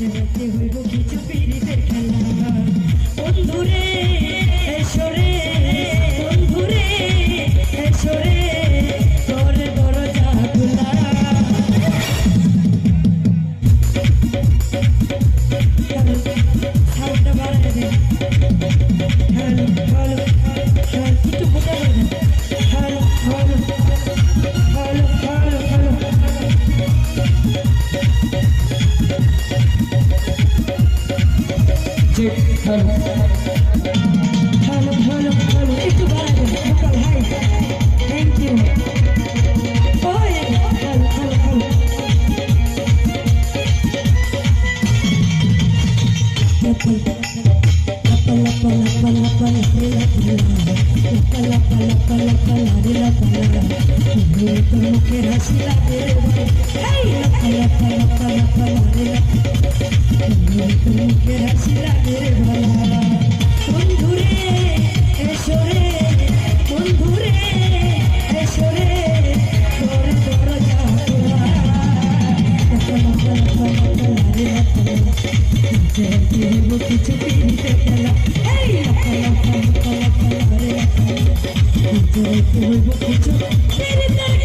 খেলতে হইব কিছু পিড়িতের খেলা বন্ধুরে এসরে বন্ধুরে এসরে তোর দরজা খোলা সাউন্ডটা বাড়ায় দে হ্যালো হ্যালো একটু বোঝা যাবে hello hello hello hello hello hello hello hello hello একটু বাড়ায় দেন গোপাল ভাই থ্যাংক ইউ ওই হ্যালো হ্যালো হ্যালো মুখের হাসি লাগে মুখের হাসি লাগে বন্ধুরে এসরে বন্ধুরে এসরে তোর দরজা খোলা কিছু পিড়িতে খেলা কিছু পিড়িতে